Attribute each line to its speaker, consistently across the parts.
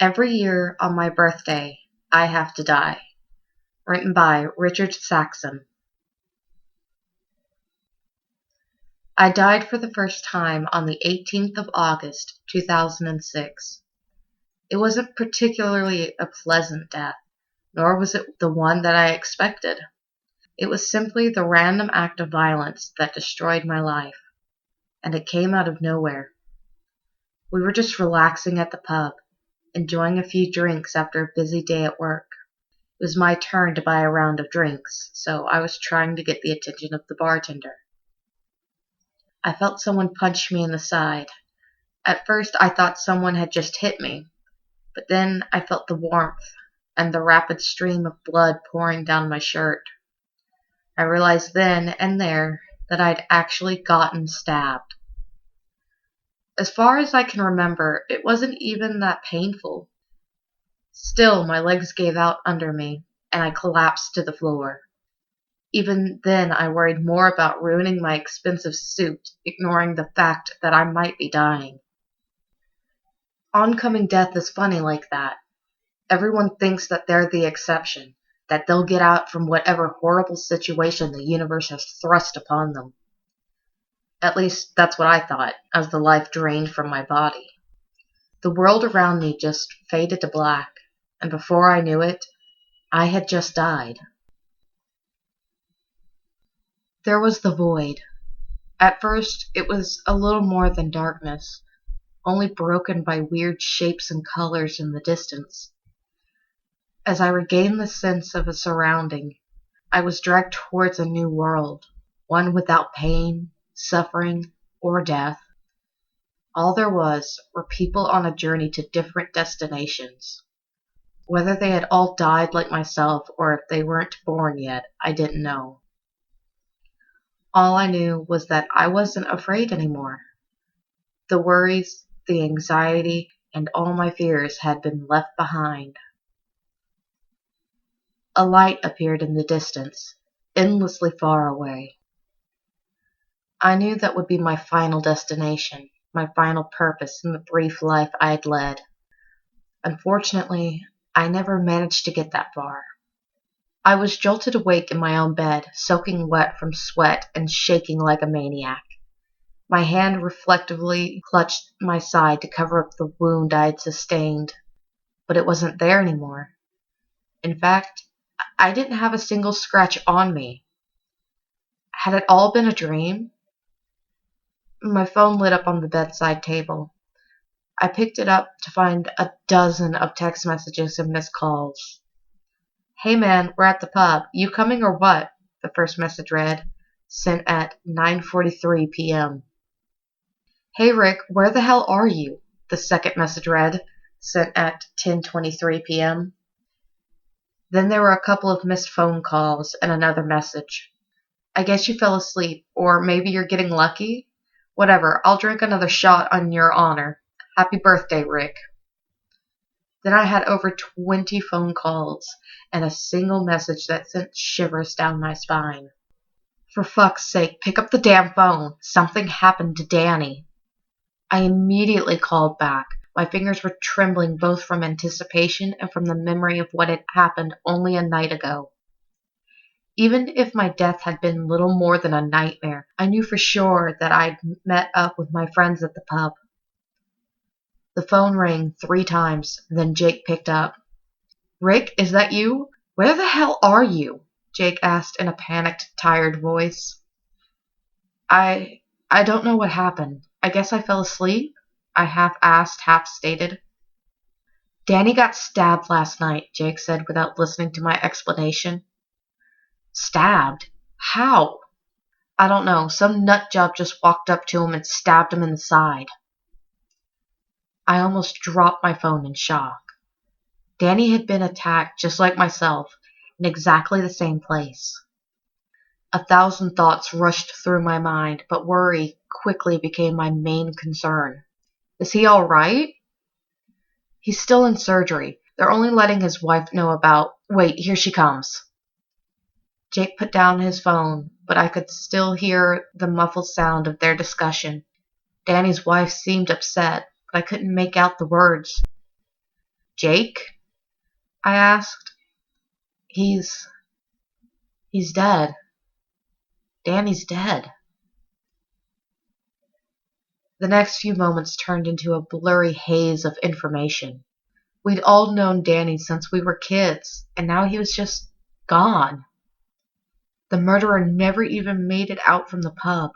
Speaker 1: Every year on my birthday, I have to die. Written by Richard Saxon. I died for the first time on the 18th of August, 2006. It wasn't particularly a pleasant death, nor was it the one that I expected. It was simply the random act of violence that destroyed my life, and it came out of nowhere. We were just relaxing at the pub, enjoying a few drinks after a busy day at work. It was my turn to buy a round of drinks, so I was trying to get the attention of the bartender. I felt someone punch me in the side. At first, I thought someone had just hit me, but then I felt the warmth and the rapid stream of blood pouring down my shirt. I realized then and there that I'd actually gotten stabbed. As far as I can remember, it wasn't even that painful. Still, my legs gave out under me, and I collapsed to the floor. Even then, I worried more about ruining my expensive suit, ignoring the fact that I might be dying. Oncoming death is funny like that. Everyone thinks that they're the exception, that they'll get out from whatever horrible situation the universe has thrust upon them. At least, that's what I thought, as the life drained from my body. The world around me just faded to black, and before I knew it, I had just died. There was the void. At first, it was a little more than darkness, only broken by weird shapes and colors in the distance. As I regained the sense of a surrounding, I was dragged towards a new world, one without pain, suffering, or death. All there was were people on a journey to different destinations. Whether they had all died like myself or if they weren't born yet, I didn't know. All I knew was that I wasn't afraid anymore. The worries, the anxiety, and all my fears had been left behind. A light appeared in the distance, endlessly far away. I knew that would be my final destination, my final purpose in the brief life I had led. Unfortunately, I never managed to get that far. I was jolted awake in my own bed, soaking wet from sweat and shaking like a maniac. My hand reflectively clutched my side to cover up the wound I had sustained, but it wasn't there anymore. In fact, I didn't have a single scratch on me. Had it all been a dream? My phone lit up on the bedside table. I picked it up to find a dozen of text messages and missed calls. "Hey man, we're at the pub. You coming or what?" the first message read, sent at 9:43 p.m. "Hey Rick, where the hell are you?" the second message read, sent at 10:23 p.m. Then there were a couple of missed phone calls and another message. "I guess you fell asleep, or maybe you're getting lucky? Whatever, I'll drink another shot on your honor. Happy birthday, Rick." Then I had over 20 phone calls and a single message that sent shivers down my spine. "For fuck's sake, pick up the damn phone. Something happened to Danny." I immediately called back. My fingers were trembling both from anticipation and from the memory of what had happened only a night ago. Even if my death had been little more than a nightmare, I knew for sure that I'd met up with my friends at the pub. The phone rang 3 times, then Jake picked up. "Rick, is that you? Where the hell are you?" Jake asked in a panicked, tired voice. I don't know what happened. I guess I fell asleep," I half-asked, half-stated. "Danny got stabbed last night," Jake said without listening to my explanation. "Stabbed? How?" "I don't know. Some nutjob just walked up to him and stabbed him in the side." I almost dropped my phone in shock. Danny had been attacked just like myself, in exactly the same place. 1,000 thoughts rushed through my mind, but worry quickly became my main concern. "Is he all right?" "He's still in surgery. They're only letting his wife know about— Wait, here she comes." Jake put down his phone, but I could still hear the muffled sound of their discussion. Danny's wife seemed upset, but I couldn't make out the words. Jake? I asked. He's dead. Danny's dead. The next few moments turned into a blurry haze of information. We'd all known Danny since we were kids, and now he was just gone. The murderer never even made it out from the pub.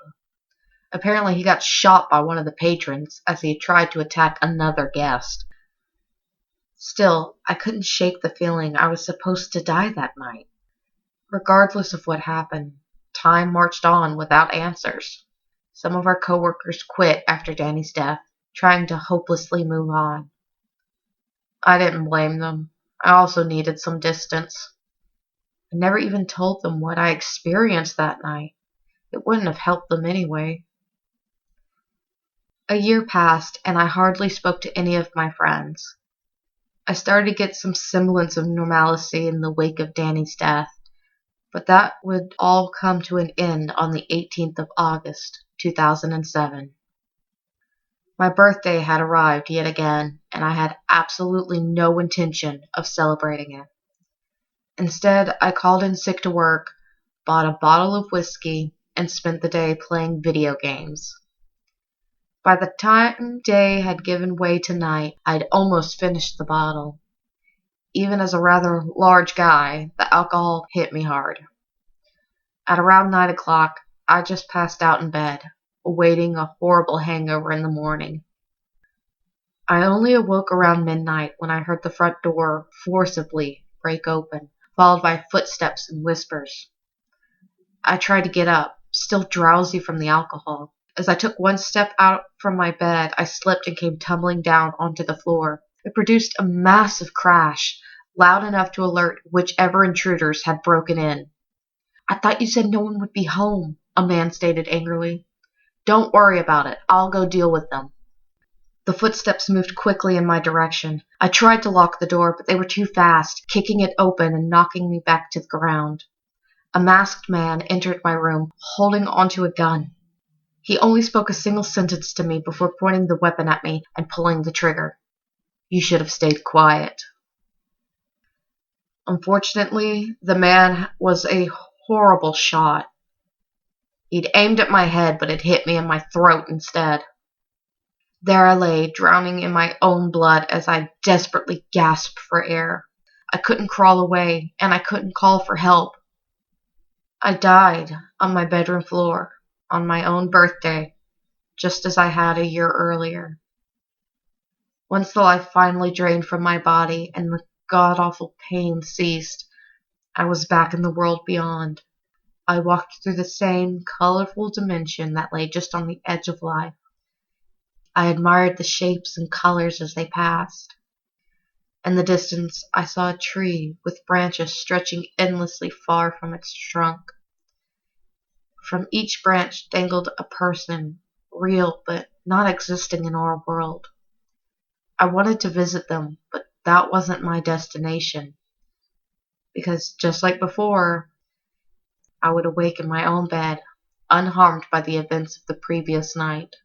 Speaker 1: Apparently he got shot by one of the patrons as he tried to attack another guest. Still, I couldn't shake the feeling I was supposed to die that night. Regardless of what happened, time marched on without answers. Some of our coworkers quit after Danny's death, trying to hopelessly move on. I didn't blame them. I also needed some distance. I never even told them what I experienced that night. It wouldn't have helped them anyway. A year passed, and I hardly spoke to any of my friends. I started to get some semblance of normalcy in the wake of Danny's death, but that would all come to an end on the 18th of August, 2007. My birthday had arrived yet again, and I had absolutely no intention of celebrating it. Instead, I called in sick to work, bought a bottle of whiskey, and spent the day playing video games. By the time day had given way to night, I'd almost finished the bottle. Even as a rather large guy, the alcohol hit me hard. At around 9 o'clock, I just passed out in bed, awaiting a horrible hangover in the morning. I only awoke around midnight when I heard the front door forcibly break open, followed by footsteps and whispers. I tried to get up, still drowsy from the alcohol. As I took one step out from my bed, I slipped and came tumbling down onto the floor. It produced a massive crash, loud enough to alert whichever intruders had broken in. "I thought you said no one would be home," a man stated angrily. "Don't worry about it. I'll go deal with them." The footsteps moved quickly in my direction. I tried to lock the door, but they were too fast, kicking it open and knocking me back to the ground. A masked man entered my room, holding onto a gun. He only spoke a single sentence to me before pointing the weapon at me and pulling the trigger. "You should have stayed quiet." Unfortunately, the man was a horrible shot. He'd aimed at my head, but it hit me in my throat instead. There I lay, drowning in my own blood as I desperately gasped for air. I couldn't crawl away, and I couldn't call for help. I died on my bedroom floor on my own birthday, just as I had a year earlier. Once the life finally drained from my body and the god-awful pain ceased, I was back in the world beyond. I walked through the same colorful dimension that lay just on the edge of life. I admired the shapes and colors as they passed. In the distance, I saw a tree with branches stretching endlessly far from its trunk. From each branch dangled a person, real but not existing in our world. I wanted to visit them, but that wasn't my destination. Because just like before, I would awake in my own bed, unharmed by the events of the previous night.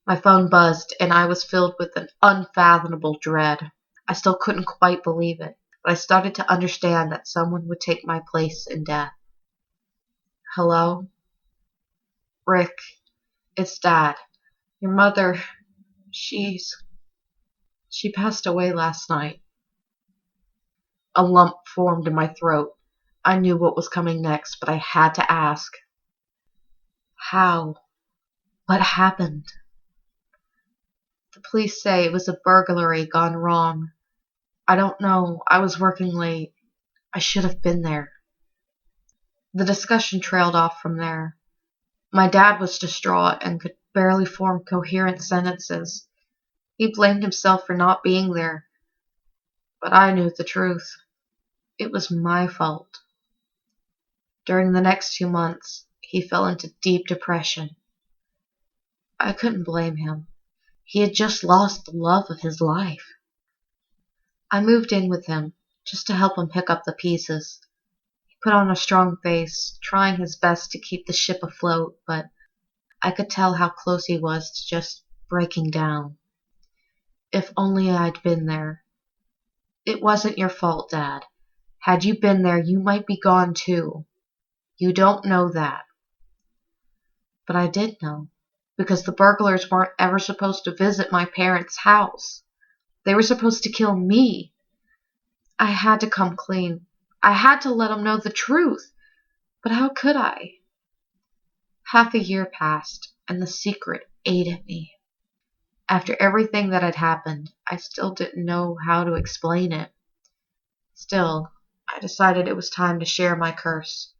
Speaker 1: My phone buzzed, and I was filled with an unfathomable dread. I still couldn't quite believe it, but I started to understand that someone would take my place in death. "Hello? Rick, it's Dad. Your mother, she passed away last night." A lump formed in my throat. I knew what was coming next, but I had to ask. "How? What happened?" "The police say it was a burglary gone wrong. I don't know. I was working late. I should have been there." The discussion trailed off from there. My dad was distraught and could barely form coherent sentences. He blamed himself for not being there, but I knew the truth. It was my fault. During the next 2 months, he fell into deep depression. I couldn't blame him. He had just lost the love of his life. I moved in with him, just to help him pick up the pieces. He put on a strong face, trying his best to keep the ship afloat, but I could tell how close he was to just breaking down. If only I'd been there. It wasn't your fault, Dad. Had you been there, you might be gone too. You don't know that. But I did know, because the burglars weren't ever supposed to visit my parents' house. They were supposed to kill me. I had to come clean. I had to let them know the truth. But how could I? Half a year passed, and the secret ate at me. After everything that had happened, I still didn't know how to explain it. Still, I decided it was time to share my curse.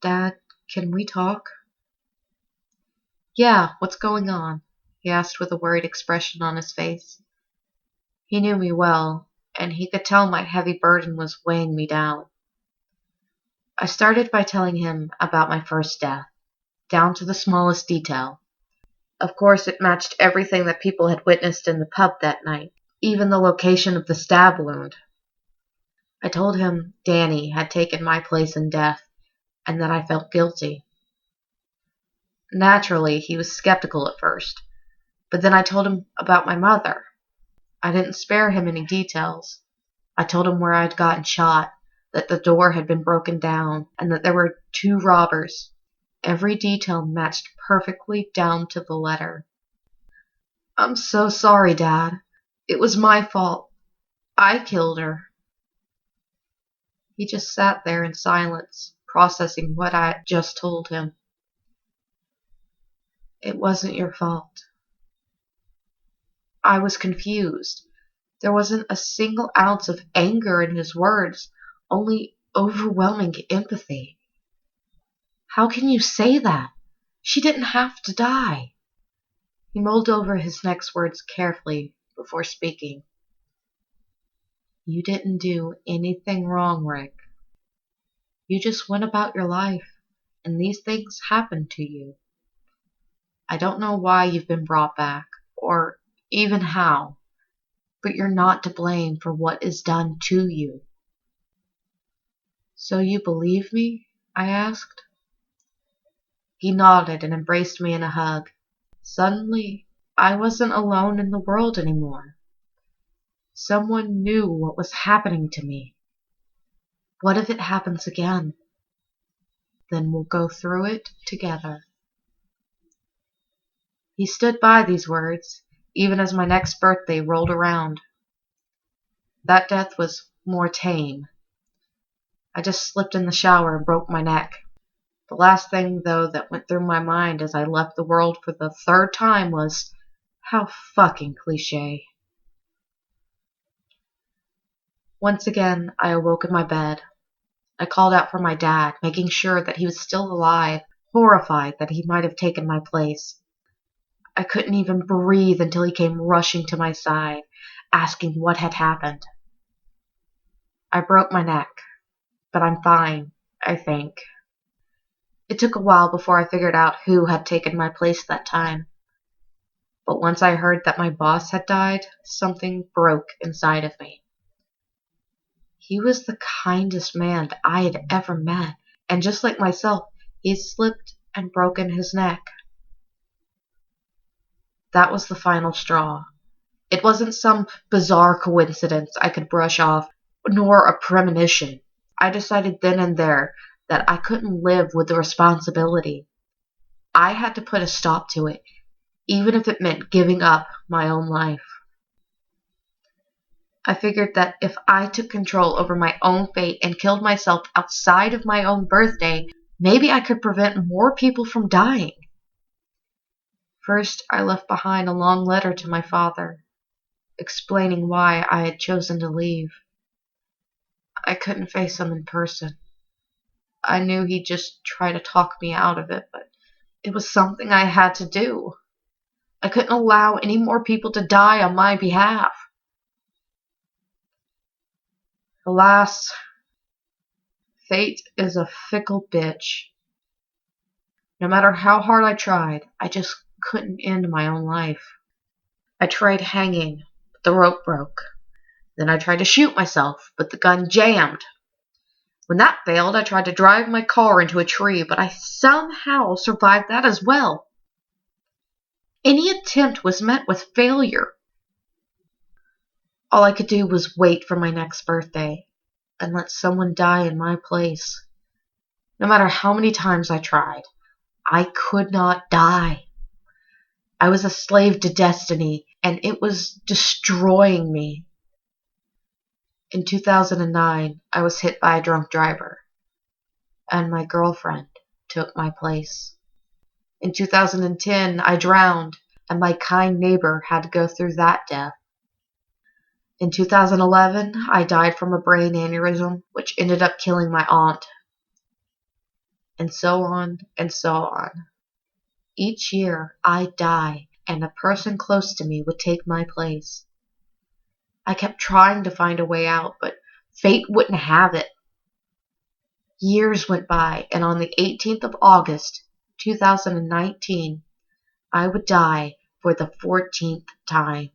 Speaker 1: Dad, can we talk? Yeah, what's going on? He asked with a worried expression on his face. He knew me well, and he could tell my heavy burden was weighing me down. I started by telling him about my first death, down to the smallest detail. Of course, it matched everything that people had witnessed in the pub that night, even the location of the stab wound. I told him Danny had taken my place in death, and that I felt guilty. Naturally, he was skeptical at first, but then I told him about my mother. I didn't spare him any details. I told him where I'd gotten shot, that the door had been broken down, and that there were 2 robbers. Every detail matched perfectly down to the letter. I'm so sorry, Dad. It was my fault. I killed her. He just sat there in silence, processing what I had just told him. It wasn't your fault. I was confused. There wasn't a single ounce of anger in his words, only overwhelming empathy. How can you say that? She didn't have to die. He mulled over his next words carefully before speaking. You didn't do anything wrong, Rick. You just went about your life, and these things happened to you. I don't know why you've been brought back, or even how, but you're not to blame for what is done to you. So you believe me? I asked. He nodded and embraced me in a hug. Suddenly, I wasn't alone in the world anymore. Someone knew what was happening to me. What if it happens again? Then we'll go through it together. He stood by these words, even as my next birthday rolled around. That death was more tame. I just slipped in the shower and broke my neck. The last thing, though, that went through my mind as I left the world for the 3rd time was, how fucking cliché. Once again, I awoke in my bed. I called out for my dad, making sure that he was still alive, horrified that he might have taken my place. I couldn't even breathe until he came rushing to my side, asking what had happened. I broke my neck, but I'm fine, I think. It took a while before I figured out who had taken my place that time. But once I heard that my boss had died, something broke inside of me. He was the kindest man that I had ever met, and just like myself, he'd slipped and broken his neck. That was the final straw. It wasn't some bizarre coincidence I could brush off, nor a premonition. I decided then and there that I couldn't live with the responsibility. I had to put a stop to it, even if it meant giving up my own life. I figured that if I took control over my own fate and killed myself outside of my own birthday, maybe I could prevent more people from dying. First, I left behind a long letter to my father, explaining why I had chosen to leave. I couldn't face him in person. I knew he'd just try to talk me out of it, but it was something I had to do. I couldn't allow any more people to die on my behalf. Alas, fate is a fickle bitch. No matter how hard I tried, I just couldn't end my own life. I tried hanging, but the rope broke. Then I tried to shoot myself, but the gun jammed. When that failed, I tried to drive my car into a tree, but I somehow survived that as well. Any attempt was met with failure. All I could do was wait for my next birthday and let someone die in my place. No matter how many times I tried, I could not die. I was a slave to destiny, and it was destroying me. In 2009, I was hit by a drunk driver, and my girlfriend took my place. In 2010, I drowned, and my kind neighbor had to go through that death. In 2011, I died from a brain aneurysm, which ended up killing my aunt. And so on and so on. Each year, I'd die, and a person close to me would take my place. I kept trying to find a way out, but fate wouldn't have it. Years went by, and on the 18th of August, 2019, I would die for the 14th time.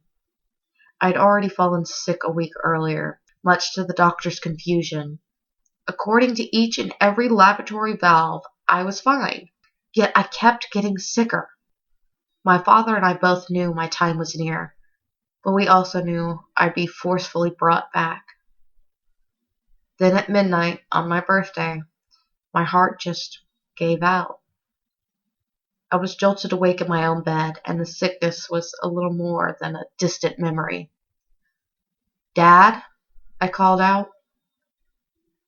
Speaker 1: I'd already fallen sick a week earlier, much to the doctor's confusion. According to each and every laboratory valve, I was fine, yet I kept getting sicker. My father and I both knew my time was near, but we also knew I'd be forcefully brought back. Then at midnight, on my birthday, my heart just gave out. I was jolted awake in my own bed, and the sickness was a little more than a distant memory. "Dad?" I called out.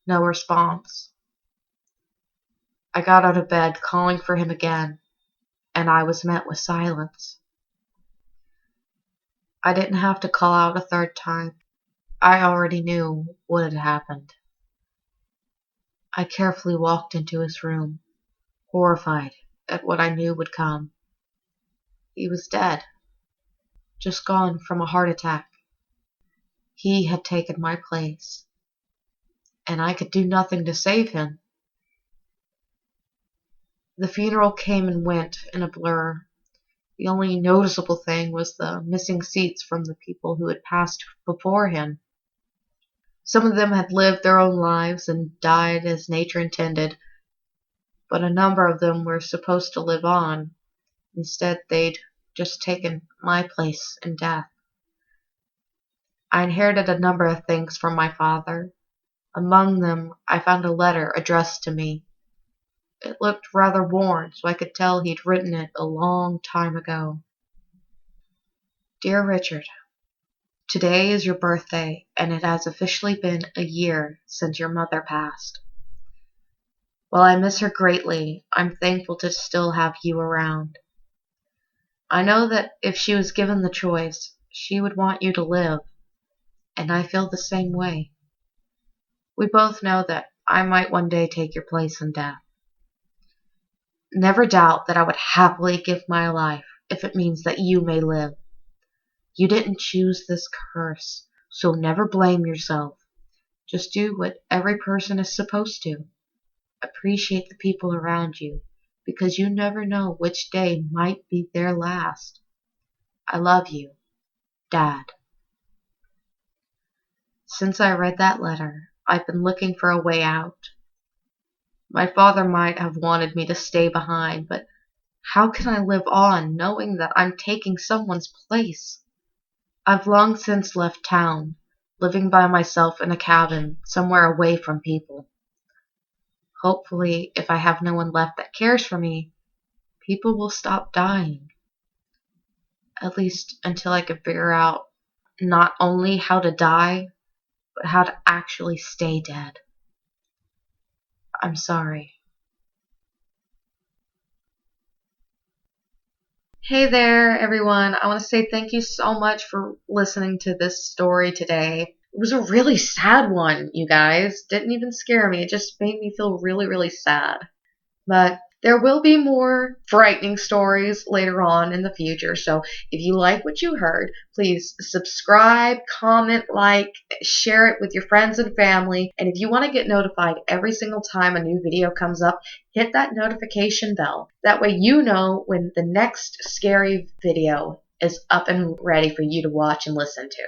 Speaker 1: No response. I got out of bed, calling for him again, and I was met with silence. I didn't have to call out a third time. I already knew what had happened. I carefully walked into his room, horrified at what I knew would come. He was dead, just gone from a heart attack. He had taken my place, and I could do nothing to save him. The funeral came and went in a blur. The only noticeable thing was the missing seats from the people who had passed before him. Some of them had lived their own lives and died as nature intended, but a number of them were supposed to live on. Instead, they'd just taken my place in death. I inherited a number of things from my father. Among them, I found a letter addressed to me. It looked rather worn, so I could tell he'd written it a long time ago. Dear Richard, today is your birthday, and it has officially been a year since your mother passed. While I miss her greatly, I'm thankful to still have you around. I know that if she was given the choice, she would want you to live, and I feel the same way. We both know that I might one day take your place in death. Never doubt that I would happily give my life if it means that you may live. You didn't choose this curse, so never blame yourself. Just do what every person is supposed to. Appreciate the people around you, because you never know which day might be their last. I love you, Dad. Since I read that letter, I've been looking for a way out. My father might have wanted me to stay behind, but how can I live on knowing that I'm taking someone's place? I've long since left town, living by myself in a cabin somewhere away from people. Hopefully, if I have no one left that cares for me, people will stop dying. At least until I can figure out not only how to die, but how to actually stay dead. I'm sorry. Hey there, everyone. I want to say thank you so much for listening to this story today. It was a really sad one, you guys. Didn't even scare me. It just made me feel really, really sad. But there will be more frightening stories later on in the future. So if you like what you heard, please subscribe, comment, like, share it with your friends and family. And if you want to get notified every single time a new video comes up, hit that notification bell. That way you know when the next scary video is up and ready for you to watch and listen to.